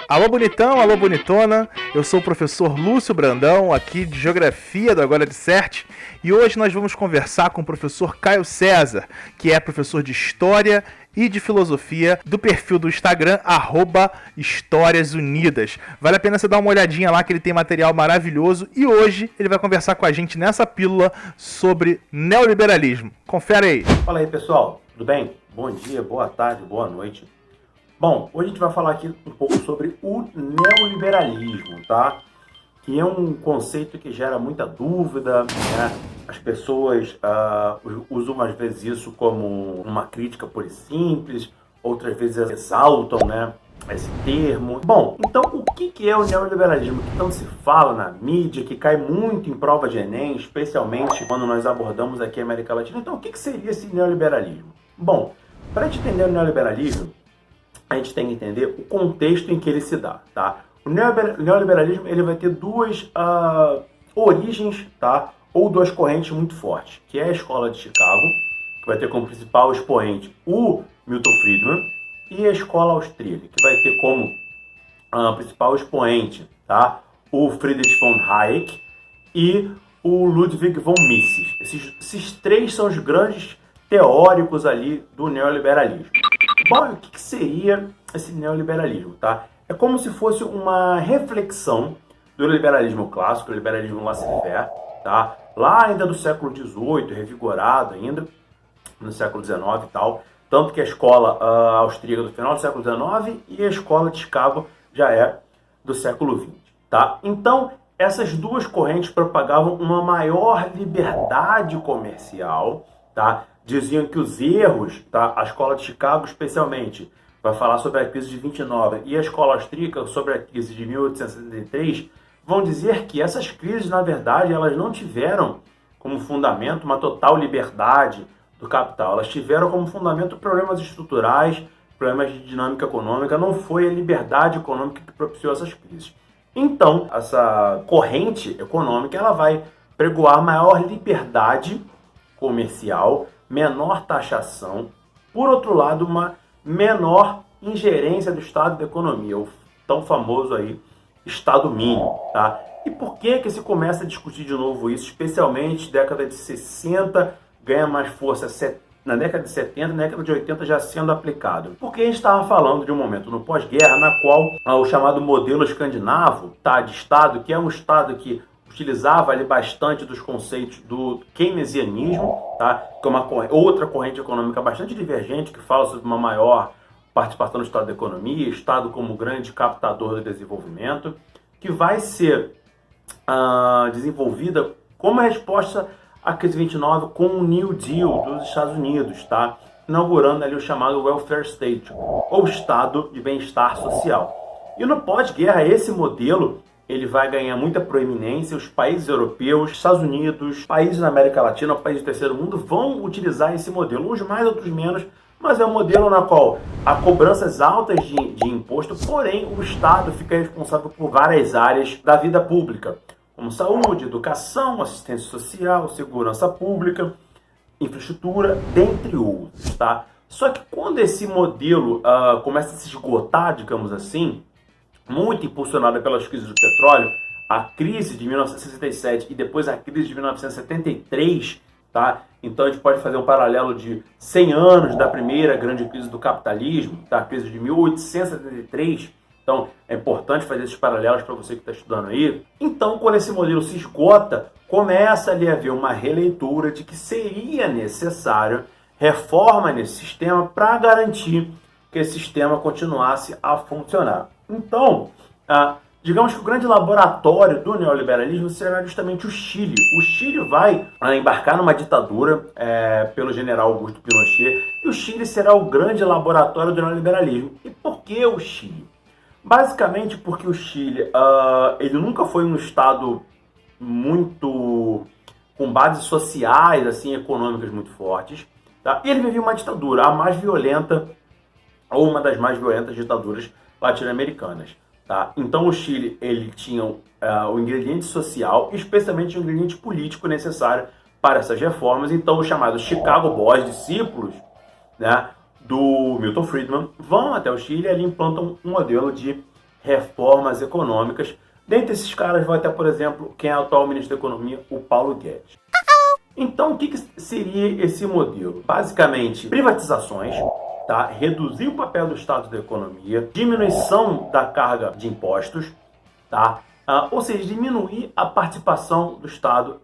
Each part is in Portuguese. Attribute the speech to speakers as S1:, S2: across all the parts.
S1: Alô bonitão, alô bonitona, eu sou o professor Lúcio Brandão, aqui de Geografia do Agora de Cert, e hoje nós vamos conversar com o professor Caio César, que é professor de História e de Filosofia do perfil do Instagram, Histórias Unidas. Vale a pena você dar uma olhadinha lá que ele tem material maravilhoso e hoje ele vai conversar com a gente nessa pílula sobre neoliberalismo. Confere aí.
S2: Fala aí pessoal, tudo bem? Bom dia, boa tarde, boa noite. Bom, hoje a gente vai falar aqui um pouco sobre o neoliberalismo, tá? Que é um conceito que gera muita dúvida, né? As pessoas usam às vezes isso como uma crítica pura e simples, outras vezes exaltam, né, esse termo. Bom, então o que é o neoliberalismo? Que tanto se fala na mídia, que cai muito em prova de Enem, especialmente quando nós abordamos aqui a América Latina. Então o que seria esse neoliberalismo? Bom, para a gente entender o neoliberalismo, a gente tem que entender o contexto em que ele se dá, tá? O neoliberalismo ele vai ter duas origens, tá? Ou duas correntes muito fortes, que é a Escola de Chicago, que vai ter como principal expoente o Milton Friedman, e a Escola Austríaca, que vai ter como principal expoente, tá? O Friedrich von Hayek e o Ludwig von Mises. Esses três são os grandes teóricos ali do neoliberalismo. Bom, o que seria esse neoliberalismo, tá? É como se fosse uma reflexão do liberalismo clássico, o liberalismo laissez-faire, tá? Lá ainda do século XVIII, revigorado ainda, no século XIX e tal. Tanto que a escola austríaca do final do século XIX e a escola de Chicago já é do século XX, tá? Então, essas duas correntes propagavam uma maior liberdade comercial, tá? Diziam que os erros, tá? A escola de Chicago especialmente vai falar sobre a crise de 29 e a escola austríaca sobre a crise de 1873, vão dizer que essas crises, na verdade, elas não tiveram como fundamento uma total liberdade do capital. Elas tiveram como fundamento problemas estruturais, problemas de dinâmica econômica. Não foi a liberdade econômica que propiciou essas crises. Então, essa corrente econômica ela vai pregoar maior liberdade comercial, menor taxação, por outro lado, uma menor ingerência do Estado da economia, o tão famoso aí Estado mínimo, tá? E por que se começa a discutir de novo isso, especialmente década de 60, ganha mais força na década de 70, na década de 80 já sendo aplicado? Porque a gente estava falando de um momento no pós-guerra, na qual o chamado modelo escandinavo, tá, de Estado, que é um Estado que utilizava ali bastante dos conceitos do keynesianismo, tá? Que é uma outra corrente econômica bastante divergente, que fala sobre uma maior participação do Estado da economia, Estado como grande captador do desenvolvimento, que vai ser desenvolvida como resposta à crise 29 com o New Deal dos Estados Unidos, tá? Inaugurando ali o chamado Welfare State, ou Estado de Bem-Estar Social. E no pós-guerra, esse modelo ele vai ganhar muita proeminência. Os países europeus, Estados Unidos, países na América Latina, países do terceiro mundo vão utilizar esse modelo, uns mais, outros menos, mas é um modelo na qual há cobranças altas de imposto, porém o Estado fica responsável por várias áreas da vida pública, como saúde, educação, assistência social, segurança pública, infraestrutura, dentre outros, tá? Só que quando esse modelo começa a se esgotar, digamos assim, muito impulsionada pelas crises do petróleo, a crise de 1967 e depois a crise de 1973, tá? Então a gente pode fazer um paralelo de 100 anos da primeira grande crise do capitalismo, da crise de 1873. Então é importante fazer esses paralelos para você que está estudando aí. Então, quando esse modelo se esgota, começa ali a haver uma releitura de que seria necessário reforma nesse sistema para garantir que esse sistema continuasse a funcionar. Então, digamos que o grande laboratório do neoliberalismo será justamente o Chile. O Chile vai embarcar numa ditadura pelo general Augusto Pinochet, e o Chile será o grande laboratório do neoliberalismo. E por que o Chile? Basicamente porque o Chile ele nunca foi um estado muito com bases sociais, assim, econômicas muito fortes, tá? E ele vivia uma ditadura, a mais violenta, ou uma das mais violentas ditaduras latino-americanas, tá? Então o Chile ele tinha o ingrediente social, especialmente o ingrediente político necessário para essas reformas. Então os chamados Chicago Boys, discípulos, né, do Milton Friedman, vão até o Chile e ali implantam um modelo de reformas econômicas. Dentre esses caras vai ter, por exemplo, quem é o atual ministro da Economia, o Paulo Guedes. Então, o que seria esse modelo? Basicamente, privatizações, tá? Reduzir o papel do Estado da economia, diminuição da carga de impostos, tá? Ou seja, diminuir a participação do Estado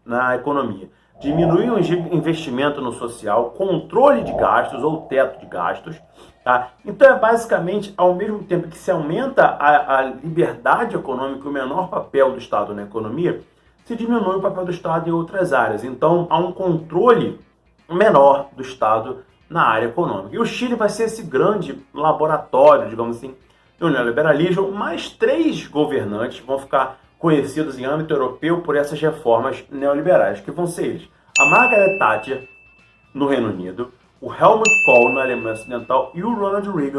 S2: na economia, diminuir o investimento no social, controle de gastos ou teto de gastos, tá? Então é basicamente, ao mesmo tempo que se aumenta a liberdade econômica e o menor papel do Estado na economia, se diminui o papel do Estado em outras áreas. Então há um controle menor do Estado na área econômica. E o Chile vai ser esse grande laboratório, digamos assim, do neoliberalismo, mais 3 governantes vão ficar conhecidos em âmbito europeu por essas reformas neoliberais, que vão ser eles: a Margaret Thatcher, no Reino Unido, o Helmut Kohl, na Alemanha Ocidental, e o Ronald Reagan,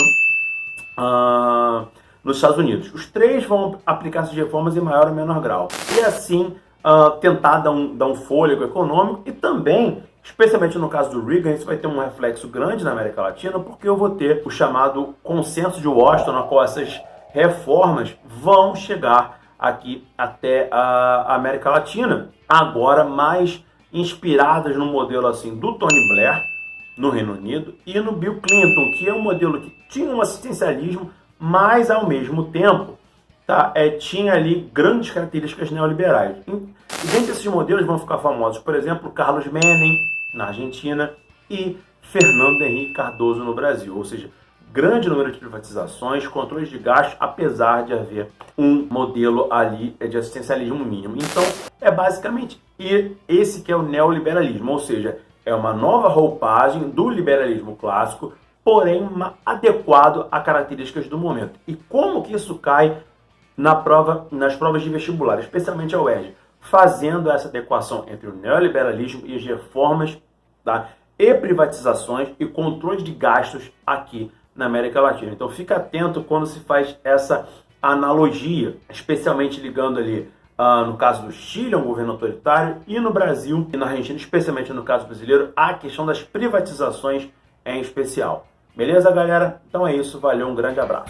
S2: nos Estados Unidos. Os 3 vão aplicar essas reformas em maior ou menor grau. E assim, tentar dar um fôlego econômico e também, especialmente no caso do Reagan, isso vai ter um reflexo grande na América Latina, porque eu vou ter o chamado consenso de Washington, na qual essas reformas vão chegar aqui até a América Latina, agora mais inspiradas no modelo assim do Tony Blair, no Reino Unido, e no Bill Clinton, que é um modelo que tinha um assistencialismo, mas ao mesmo tempo tinha ali grandes características neoliberais. E dentre esses modelos vão ficar famosos, por exemplo, Carlos Menem, na Argentina, e Fernando Henrique Cardoso, no Brasil. Ou seja, grande número de privatizações, controles de gastos, apesar de haver um modelo ali de assistencialismo mínimo. Então, é basicamente esse que é o neoliberalismo, ou seja, é uma nova roupagem do liberalismo clássico, porém adequado a características do momento. E como que isso cai nas provas de vestibular, especialmente a UERJ? Fazendo essa adequação entre o neoliberalismo e as reformas, tá? E privatizações e controle de gastos aqui na América Latina. Então fica atento quando se faz essa analogia, especialmente ligando ali, no caso do Chile, um governo autoritário, e no Brasil e na Argentina, especialmente no caso brasileiro, a questão das privatizações em especial. Beleza, galera? Então é isso, valeu, um grande abraço.